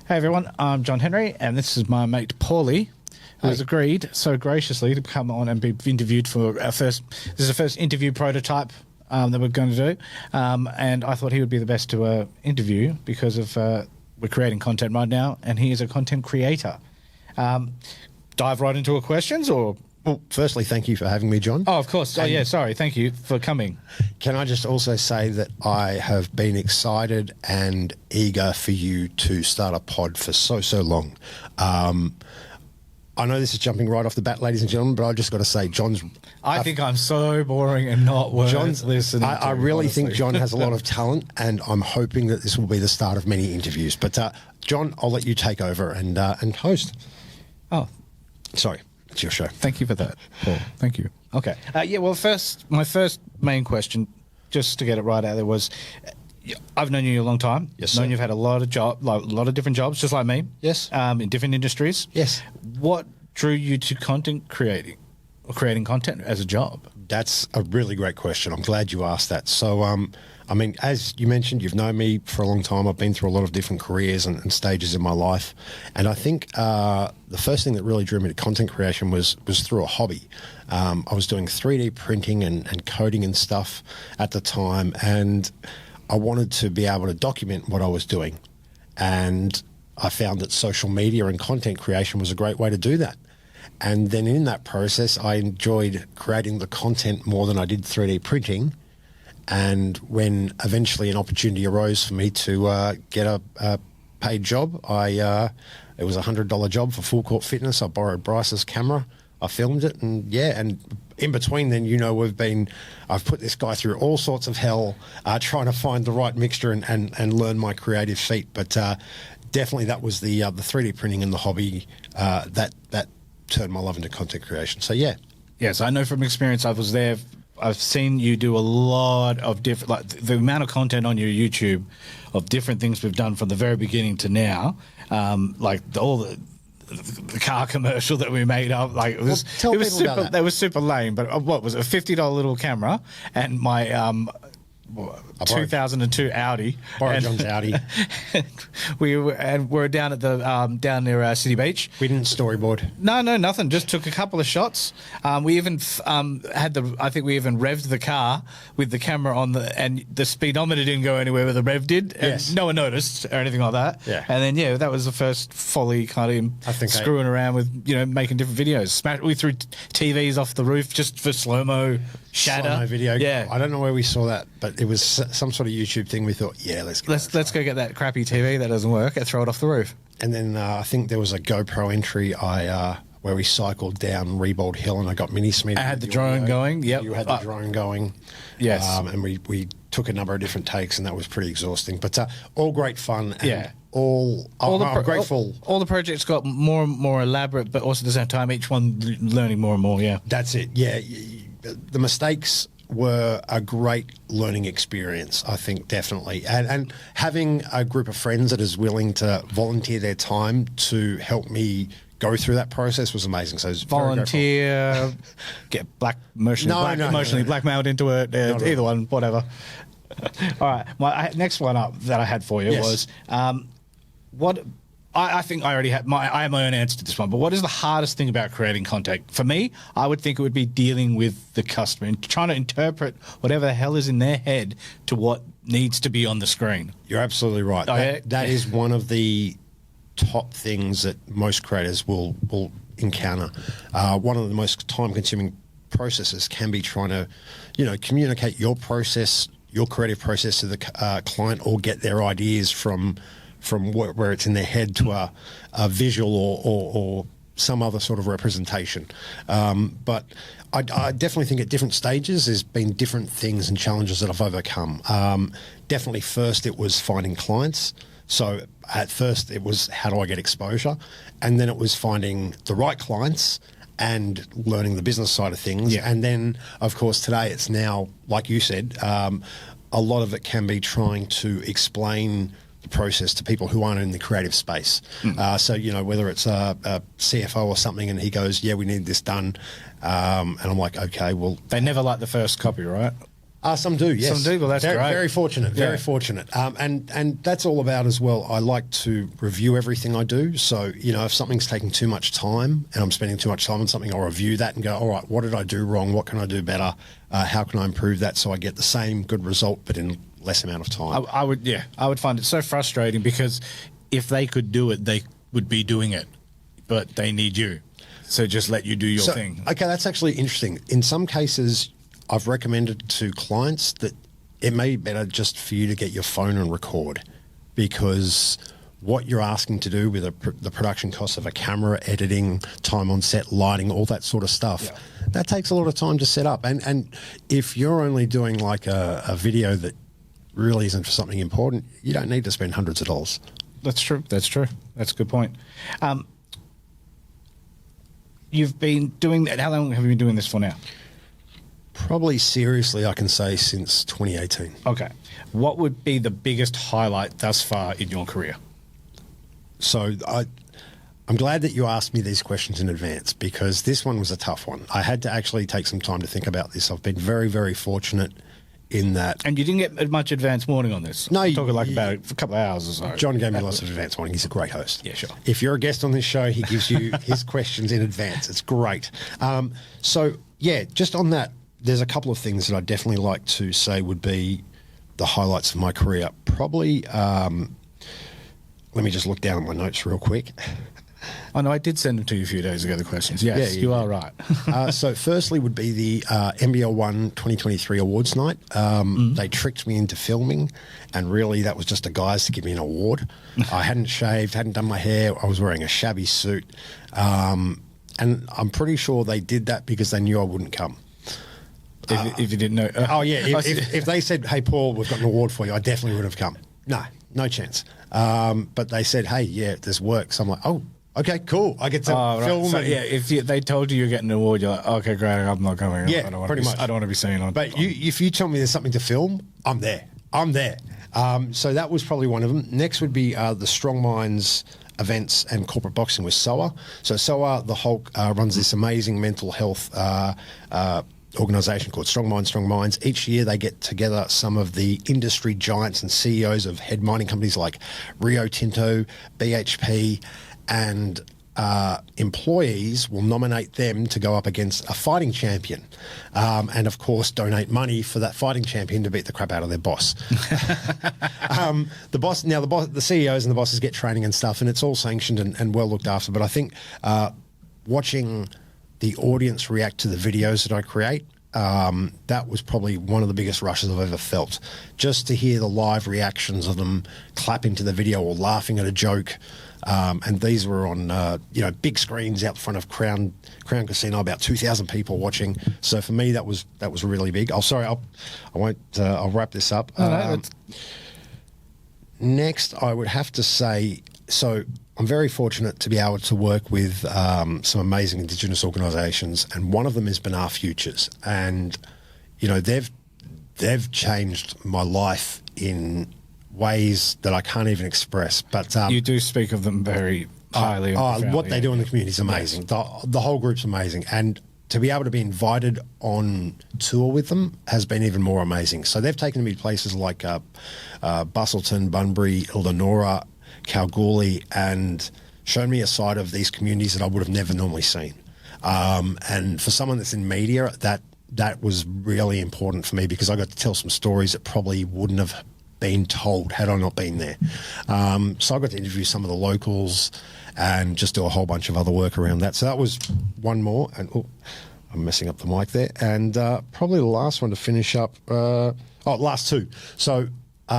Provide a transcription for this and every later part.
Hey everyone, I'm John Henry, and this is my mate Paulie, who has agreed so graciously to come on and be interviewed for our first. This is the first interview prototype that we're going to do, and I thought he would be the best to interview because of we're creating content right now, and he is a content creator. Dive right into our questions, or. Well, firstly, thank you for having me, John. Oh, of course. Oh, yeah, sorry. Thank you for coming. Can I just also say that I have been excited and eager for you to start a pod for so long. I know this is jumping right off the bat, ladies and gentlemen, but I just got to say, John's... I think I'm so boring and not worth listening to. I really think John has a lot of talent, and I'm hoping that this will be the start of many interviews. But, John, I'll let you take over and host. Oh. Sorry. It's your show. Thank you for that, Paul. Thank you. Okay. Yeah, well, my first main question, just to get it right out there, was I've known you a long time. Yes, sir. Known you've had a lot of different jobs, just like me. Yes. In different industries. Yes. What drew you to content creating or creating content as a job? That's a really great question. I'm glad you asked that. So, I mean, as you mentioned, you've known me for a long time. I've been through a lot of different careers and stages in my life. And I think the first thing that really drew me to content creation was through a hobby. I was doing 3D printing and coding and stuff at the time, and I wanted to be able to document what I was doing. And I found that social media and content creation was a great way to do that. And then in that process, I enjoyed creating the content more than I did 3D printing. And when eventually an opportunity arose for me to get a paid job, it was a $100 job for Full Court Fitness. I borrowed Bryce's camera. I filmed it, and in between then, I've put this guy through all sorts of hell trying to find the right mixture and learn my creative feat. But definitely that was the 3D printing and the hobby that turned my love into content creation. So, yeah. Yes, I know from experience. I was there. I've seen you do a lot of different, like the amount of content on your YouTube of different things we've done from the very beginning to now, like all the car commercial that we made up. Like it was super lame. But what was it? A $50 little camera and my 2002 Audi. Borrowed John's Audi. we're down at the down near City Beach. We didn't storyboard. No, nothing. Just took a couple of shots. We even I think we even revved the car with the camera on and the speedometer didn't go anywhere where the rev did. And yes. No one noticed or anything like that. Yeah. And then that was the first folly kind of screwing around with making different videos. We threw TVs off the roof just for slow-mo shatter. Slow-mo video. Yeah. I don't know where we saw that, but it was some sort of YouTube thing. We thought, let's go get that crappy TV that doesn't work and throw it off the roof. And then I think there was a GoPro entry where we cycled down Rebold Hill, and I got mini Smith. I had the drone going. Yep. You had the drone going. Yes. And we took a number of different takes, and that was pretty exhausting. But all great fun. And I'm grateful. All the projects got more and more elaborate, but also at the same time, each one learning more and more. Yeah. That's it. Yeah. The mistakes were a great learning experience, I think, definitely. And having a group of friends that is willing to volunteer their time to help me go through that process was amazing. So it was volunteer, get emotionally blackmailed into it, either one, whatever. All right, my next one up that I had for you was what... I think I already have I have my own answer to this one, but what is the hardest thing about creating content? For me, I would think it would be dealing with the customer and trying to interpret whatever the hell is in their head to what needs to be on the screen. You're absolutely right. That is one of the top things that most creators will encounter. One of the most time-consuming processes can be trying to, communicate your process, your creative process to the client, or get their ideas from where it's in their head to a visual or some other sort of representation. But I definitely think at different stages there's been different things and challenges that I've overcome. Definitely first it was finding clients. So at first it was how do I get exposure? And then it was finding the right clients and learning the business side of things. Yeah. And then, of course, today it's now, like you said, a lot of it can be trying to explain process to people who aren't in the creative space. So, whether it's a CFO or something and he goes, we need this done. And I'm like, okay, well... They never like the first copy, right? Some do, yes. Some do, well, that's very, great. Very fortunate, very fortunate. And that's all about as well. I like to review everything I do. So, if something's taking too much time and I'm spending too much time on something, I'll review that and go, all right, what did I do wrong? What can I do better? How can I improve that so I get the same good result but in less amount of time? I would find it so frustrating because if they could do it, they would be doing it, but they need you. So just let you do your thing. Okay, that's actually interesting. In some cases, I've recommended to clients that it may be better just for you to get your phone and record, because what you're asking to do with the production costs of a camera, editing, time on set, lighting, all that sort of stuff, that takes a lot of time to set up. And if you're only doing like a video that really isn't for something important, you don't need to spend hundreds of dollars. That's true. That's a good point. You've been doing that. How long have you been doing this for now? Probably seriously, I can say since 2018. Okay. What would be the biggest highlight thus far in your career? So I'm glad that you asked me these questions in advance, because this one was a tough one. I had to actually take some time to think about this. I've been very, very fortunate in that. And you didn't get much advance warning on this? No. Talking like about a couple of hours or so. John gave me lots of advance warning. He's a great host. Yeah, sure. If you're a guest on this show, he gives you his questions in advance. It's great. Just on that, there's a couple of things that I'd definitely like to say would be the highlights of my career. Probably, let me just look down at my notes real quick. Oh, no, I did send them to you a few days ago, the questions. Yes, you are right. So firstly would be the NBL 1 2023 awards night. They tricked me into filming, and really that was just a guise to give me an award. I hadn't shaved, hadn't done my hair. I was wearing a shabby suit. And I'm pretty sure they did that because they knew I wouldn't come. If you didn't know. If they said, hey, Paul, we've got an award for you, I definitely would have come. No chance. But they said, hey, there's work. So I'm like, oh, okay, cool. I get to film. So, if they told you you're getting an award, you're like, okay, great, I'm not coming. Yeah, pretty much. I don't want to be seen on. But if you tell me there's something to film, I'm there. So that was probably one of them. Next would be the Strong Minds events and corporate boxing with SOA. So SOA, the Hulk, runs this amazing mental health organisation called Strong Minds. Each year they get together some of the industry giants and CEOs of head mining companies like Rio Tinto, BHP, and employees will nominate them to go up against a fighting champion, and of course donate money for that fighting champion to beat the crap out of their boss. The CEOs and the bosses get training and stuff, and it's all sanctioned and well looked after. But I think watching the audience react to the videos that I create, that was probably one of the biggest rushes I've ever felt. Just to hear the live reactions of them clapping to the video or laughing at a joke. And these were on, big screens out front of Crown Casino, about 2,000 people watching. So for me, that was really big. I'll wrap this up. Next, I would have to say, so I'm very fortunate to be able to work with some amazing Indigenous organisations, and one of them is Benar Futures, and they've changed my life in ways that I can't even express. But you do speak of them very highly. What they do in the community is amazing. Yes. The whole group's amazing, and to be able to be invited on tour with them has been even more amazing. So they've taken me to places like Bustleton, Bunbury, Eldonora, Kalgoorlie, and shown me a side of these communities that I would have never normally seen. And for someone that's in media, that was really important for me, because I got to tell some stories that probably wouldn't have been told had I not been there. So I got to interview some of the locals and just do a whole bunch of other work around that. So that was one more. And I'm messing up the mic there. And probably the last one to finish up. Last two. So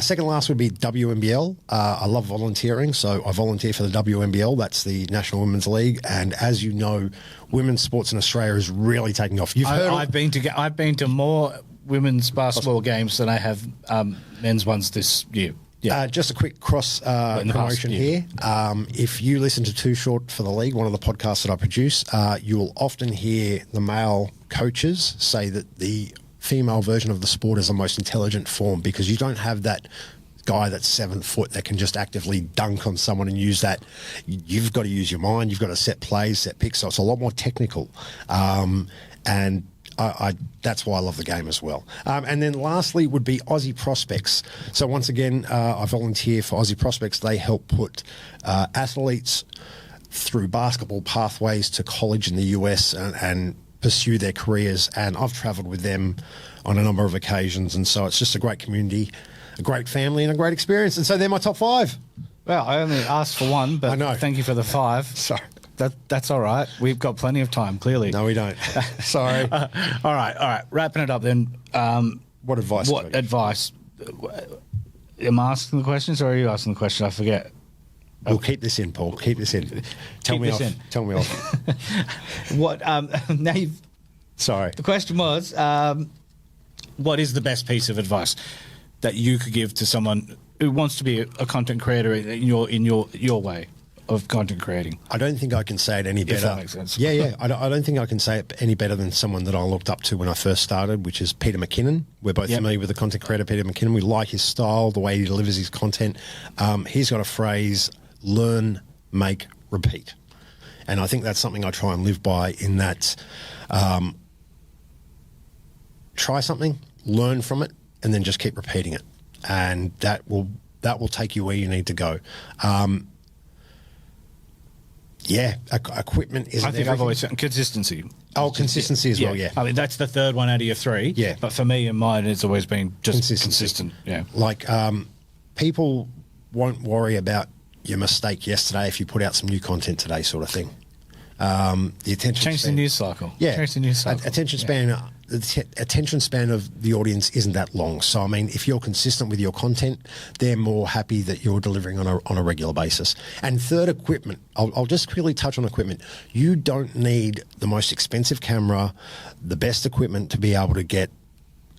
second last would be WNBL. I love volunteering, so I volunteer for the WNBL. That's the National Women's League, and as you know, women's sports in Australia is really taking off. I've been to more women's basketball games than I have men's ones this year. Yeah. Just a quick cross promotion here. If you listen to Too Short for the League, one of the podcasts that I produce, you will often hear the male coaches say that the female version of the sport is the most intelligent form, because you don't have that guy that's 7 foot that can just actively dunk on someone and use that. You've got to use your mind. You've got to set plays, set picks. So it's a lot more technical. And that's why I love the game as well. And then lastly would be Aussie Prospects. So once again, I volunteer for Aussie Prospects. They help put athletes through basketball pathways to college in the US and pursue their careers. And I've travelled with them on a number of occasions. And so it's just a great community, a great family, and a great experience. And so they're my top 5. Well, I only asked for 1, but thank you for the 5. Sorry. That's all right. We've got plenty of time, clearly. No, we don't. Sorry. All right. Wrapping it up then. What advice? What advice? Am I asking the questions or are you asking the question? I forget. We'll keep this in, Paul. Keep this in. Tell me off. What? Now you've. Sorry. The question was, what is the best piece of advice that you could give to someone who wants to be a content creator in your way of content creating? I don't think I can say it any better. If that makes sense. Yeah. I don't think I can say it any better than someone that I looked up to when I first started, which is Peter McKinnon. We're both familiar with the content creator Peter McKinnon. We like his style, the way he delivers his content. He's got a phrase: learn, make, repeat. And I think that's something I try and live by, in that try something, learn from it, and then just keep repeating it. And that will take you where you need to go. Equipment is. I think I've always said consistency. Oh, consistency as well, yeah. I mean, that's the third one out of your 3. Yeah. But for me and mine, it's always been just consistent. Yeah. Like, people won't worry about your mistake yesterday if you put out some new content today, sort of thing. The attention Change span, the news cycle. Yeah. Change the news cycle. Attention span. The attention span of the audience isn't that long. So, I mean, if you're consistent with your content, they're more happy that you're delivering on a regular basis. And third, equipment. I'll just quickly touch on equipment. You don't need the most expensive camera, the best equipment to be able to get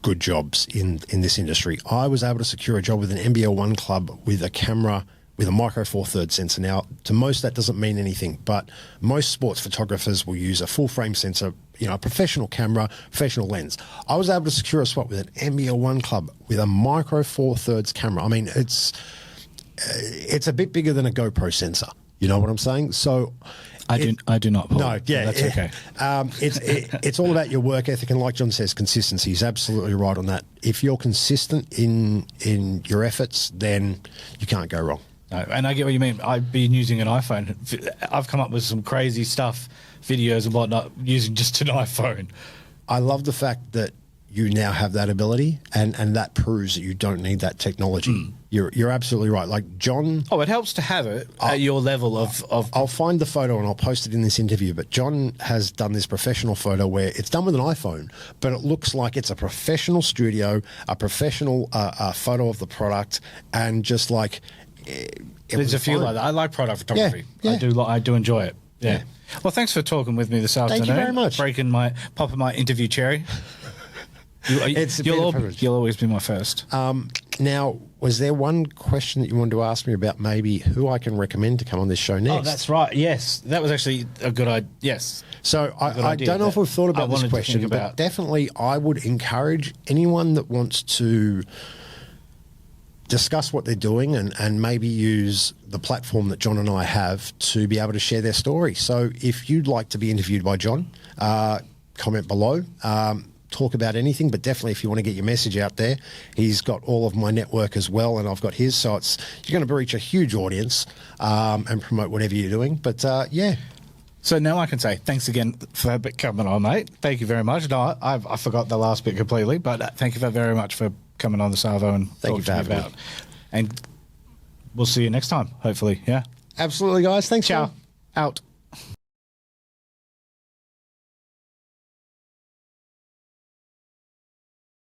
good jobs in this industry. I was able to secure a job with an NBL1 club with a camera with a micro four thirds sensor. Now, to most that doesn't mean anything, but most sports photographers will use a full frame sensor, a professional camera, professional lens. I was able to secure a spot with an NBL1 club with a micro four thirds camera. I mean, it's a bit bigger than a GoPro sensor. You know what I'm saying? So I do not, Paul. No, yeah. That's okay. It's all about your work ethic, and like John says, consistency. He's absolutely right on that. If you're consistent in your efforts, then you can't go wrong. No, and I get what you mean. I've been using an iPhone. I've come up with some crazy stuff, videos and whatnot, using just an iPhone. I love the fact that you now have that ability, and that proves that you don't need that technology. You're absolutely right. Like John... Oh, it helps to have it at your level of... I'll find the photo and I'll post it in this interview, but John has done this professional photo where it's done with an iPhone, but it looks like it's a professional studio, a professional photo of the product, and just like... There's a few like that. I like product photography. Yeah. I do enjoy it. Yeah. Well, thanks for talking with me this afternoon. Thank you very much. Popping my interview cherry. You'll always be my first. Now, was there one question that you wanted to ask me about maybe who I can recommend to come on this show next? Oh, that's right. Yes. That was actually a good idea. Yes. So I don't know if we've thought about this question, but definitely I would encourage anyone that wants to discuss what they're doing and maybe use the platform that John and I have to be able to share their story. So if you'd like to be interviewed by John, comment below. Talk about anything, but definitely if you want to get your message out there, he's got all of my network as well, and I've got his, so you're going to reach a huge audience and promote whatever you're doing. But yeah. So now I can say thanks again for coming on, mate. Thank you very much. No, I forgot the last bit completely, but thank you very much for coming on the Savo and talking to me about. And we'll see you next time, hopefully. Yeah. Absolutely, guys. Thanks. Ciao. Out.